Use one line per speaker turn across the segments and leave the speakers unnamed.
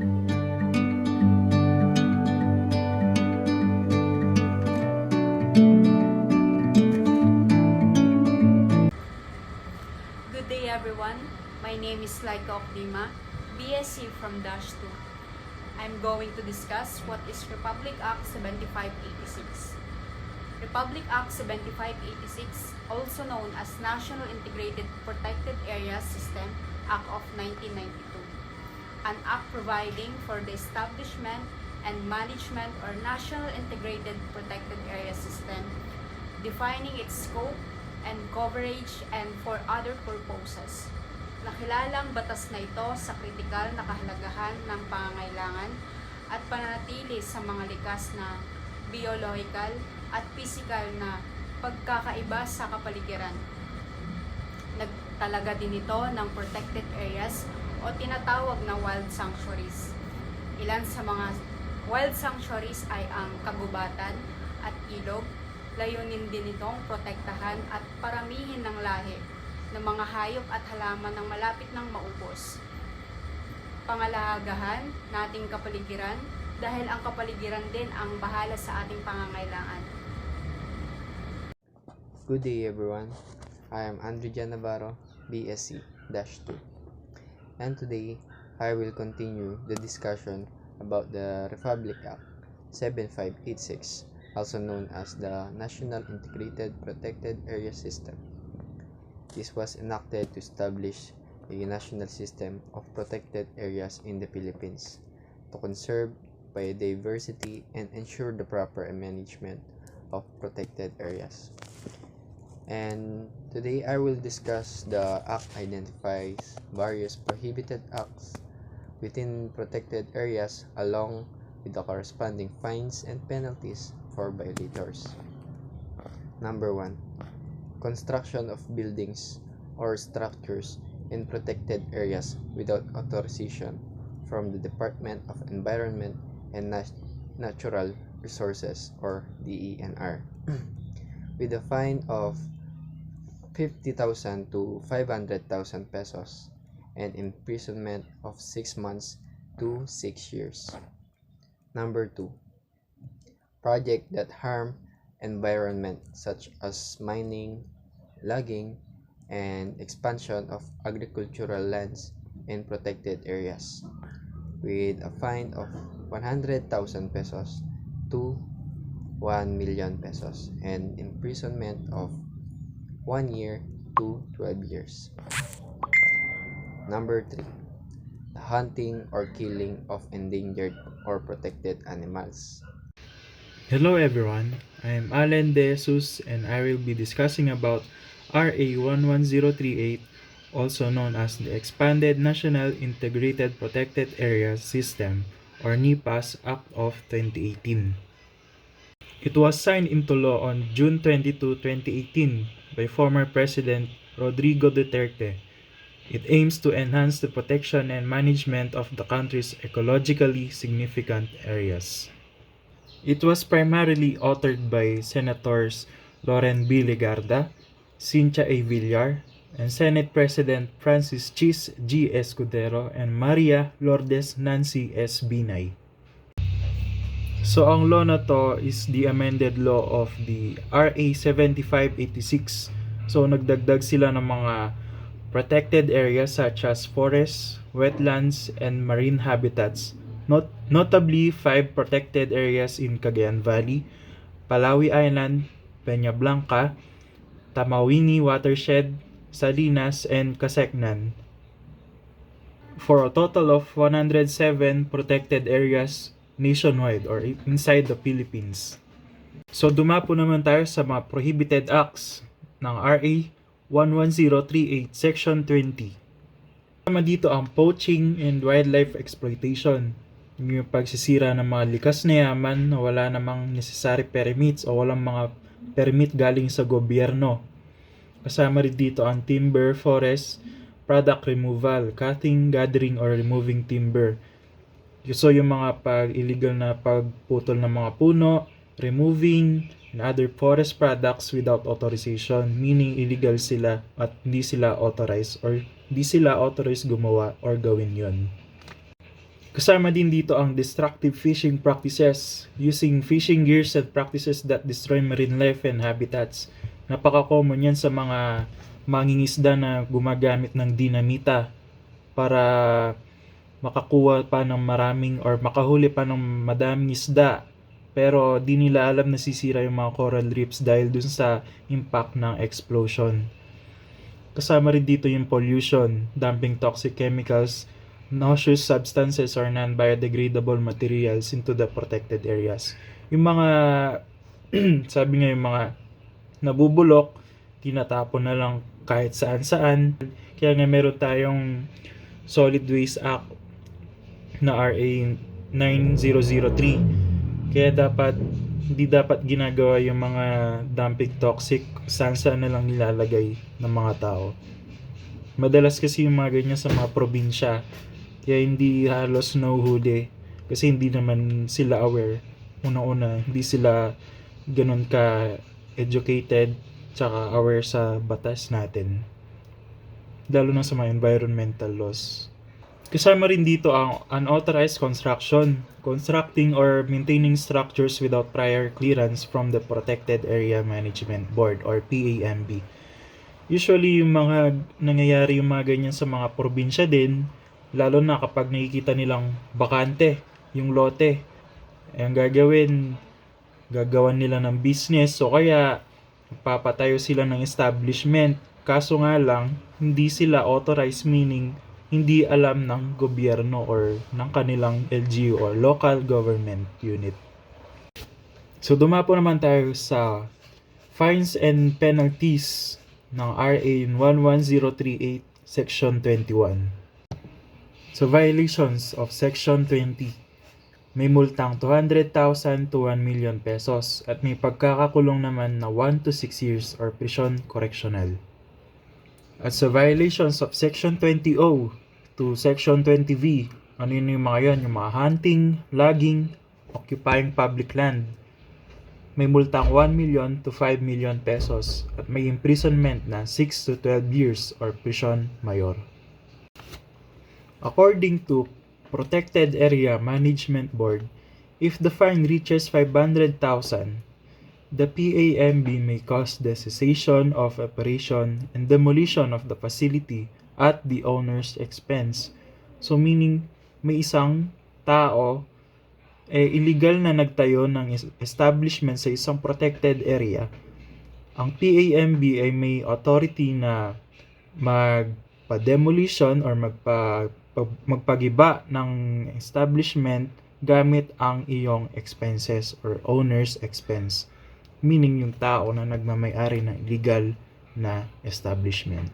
Good day everyone, my name is Laika Okdima, BSc from Dash 2. I'm going to discuss what is Republic Act 7586. Republic Act 7586, also known as National Integrated Protected Areas System Act of 1992. An act providing for the establishment and management or National Integrated Protected Area System, defining its scope and coverage and for other purposes. Nakilalang batas na ito sa kritikal na kahalagahan ng pangangailangan at pananatili sa mga likas na biological at physical na pagkakaiba sa kapaligiran. Nagtalaga din ito ng protected areas o tinatawag na wild sanctuaries. Ilan sa mga wild sanctuaries ay ang kagubatan at ilog. Layunin din itong protektahan at paramihin ng lahi ng mga hayop at halaman ng malapit ng maubos. Pangalahagahan nating kapaligiran dahil ang kapaligiran din ang bahala sa ating pangangailangan.
Good day everyone, I am Andrea Navarro, BSc-2, and today I will continue the discussion about the Republic Act 7586, also known as the National Integrated Protected Area System. This was enacted to establish a national system of protected areas in the Philippines to conserve biodiversity and ensure the proper management of protected areas. And today I will discuss the act identifies various prohibited acts within protected areas along with the corresponding fines and penalties for violators. Number 1. Construction of buildings or structures in protected areas without authorization from the Department of Environment and Natural Resources or DENR with a fine of 50,000 to 500,000 pesos and imprisonment of 6 months to 6 years. Number 2. Projects that harm environment such as mining, logging, and expansion of agricultural lands in protected areas with a fine of 100,000 pesos to 1 million pesos and imprisonment of 1 year to 12 years. Number 3. The hunting or killing of endangered or protected animals.
Hello everyone, I am Allen De Jesus and I will be discussing about RA 11038, also known as the Expanded National Integrated Protected Areas System or NEPAS Act of 2018. It was signed into law on June 22, 2018 by former President Rodrigo Duterte. It aims to enhance the protection and management of the country's ecologically significant areas. It was primarily authored by Senators Loren B. Legarda, Cynthia A. Villar, and Senate President Francis Chis G. Escudero and Maria Lourdes Nancy S. Binay. So ang law na to is the amended law of the RA 7586. So nagdagdag sila ng mga protected areas such as forests, wetlands, and marine habitats. Notably, 5 protected areas in Cagayan Valley, Palawi Island, Peña Blanca, Tamauini Watershed, Salinas, and Casecnan, for a total of 107 protected areas nationwide or inside the Philippines. So dumapo naman tayo sa mga prohibited acts ng RA 11038 Section 20. Tama dito ang poaching and wildlife exploitation, yung pagsisira ng mga likas na yaman na wala namang necessary permits o walang mga permit galing sa gobyerno. Kasama rin dito ang timber, forest, product removal, cutting, gathering, or removing timber. So yung mga illegal na pagputol ng mga puno, removing, and other forest products without authorization, meaning illegal sila at hindi sila authorized gumawa or gawin yon. Kasama din dito ang destructive fishing practices, using fishing gears and practices that destroy marine life and habitats. Napaka-common yan sa mga mangingisda na gumagamit ng dinamita para makakuha pa ng maraming or makahuli pa ng madaming isda. Pero di nila alam na sisira yung mga coral reefs dahil dun sa impact ng explosion. Kasama rin dito yung pollution, dumping toxic chemicals, noxious substances or non-biodegradable materials into the protected areas. Yung mga, sabi nga yung mga nabubulok, tinatapon na lang kahit saan-saan. Kaya nga meron tayong Solid Waste Act na RA 9003. Kaya hindi dapat ginagawa yung mga dumping toxic saan-saan na lang nilalagay ng mga tao. Madalas kasi yung mga ganyan sa mga probinsya, kaya hindi halos nahuhuli kasi hindi naman sila aware. Una-una, hindi sila ganun ka educated tsaka aware sa batas natin, lalo na sa mga environmental laws. Kasama rin dito ang unauthorized construction, constructing or maintaining structures without prior clearance from the Protected Area Management Board or PAMB. Usually yung mga nangyayari yung mga ganyan sa mga probinsya din, lalo na kapag nakikita nilang bakante yung lote. Ang gagawan nila ng business o kaya papatayo sila ng establishment. Kaso nga lang, hindi sila authorized, meaning hindi alam ng gobyerno or ng kanilang LGU or local government unit. So dumapo naman tayo sa fines and penalties ng RA 11038 Section 21. So violations of Section 20, may multang 200,000 to 1 million pesos at may pagkakakulong naman na 1 to 6 years or prison correctional. At sa violations of Section 20O to Section 20V, ano yun yung mga yan? Yung mga hunting, logging, occupying public land, may multang 1 million to 5 million pesos at may imprisonment na 6 to 12 years or prison mayor. According to Protected Area Management Board, if the fine reaches 500,000, the PAMB may cause the cessation of operation and demolition of the facility at the owner's expense. So meaning, may isang tao illegal na nagtayo ng establishment sa isang protected area. Ang PAMB ay may authority na magpa-demolition or magpagiba ng establishment gamit ang iyong expenses or owner's expense, meaning yung tao na nagmamay-ari ng illegal na establishment.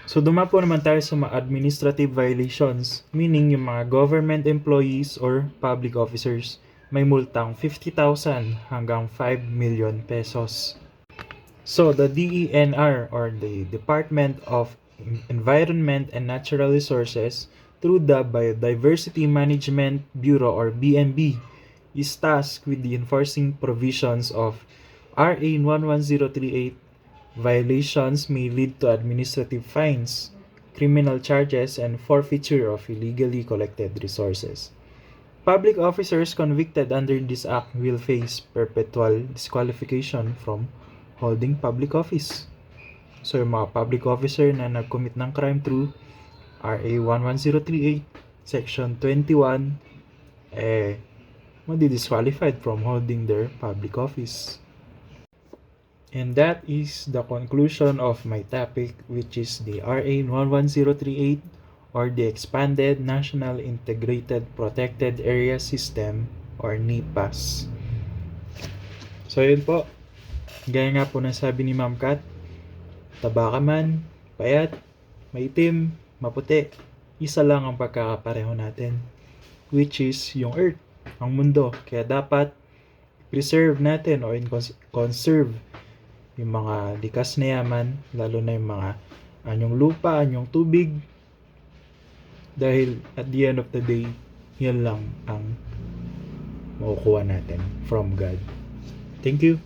So dumapo naman tayo sa mga administrative violations, meaning yung mga government employees or public officers, may multang 50,000 hanggang 5 million pesos. So the DENR or the Department of Environment and Natural Resources through the Biodiversity Management Bureau or BMB is tasked with the enforcing provisions of RA 11038. Violations may lead to administrative fines, criminal charges, and forfeiture of illegally collected resources. Public officers convicted under this act will face perpetual disqualification from holding public office. So yung mga public officer na nag-commit ng crime through RA 11038 Section 21 madi-disqualified from holding their public office. And that is the conclusion of my topic, which is the RA 11038 or the Expanded National Integrated Protected Area System or NIPAS. So yun po, gaya nga po na sabi ni Ma'am Kat, taba ka man, payat, maitim, maputi, isa lang ang pagkakapareho natin, which is yung Earth, ang mundo. Kaya dapat preserve natin o conserve yung mga likas na yaman, lalo na yung mga anyong lupa, anyong tubig, dahil at the end of the day, yan lang ang makukuha natin from God. Thank you.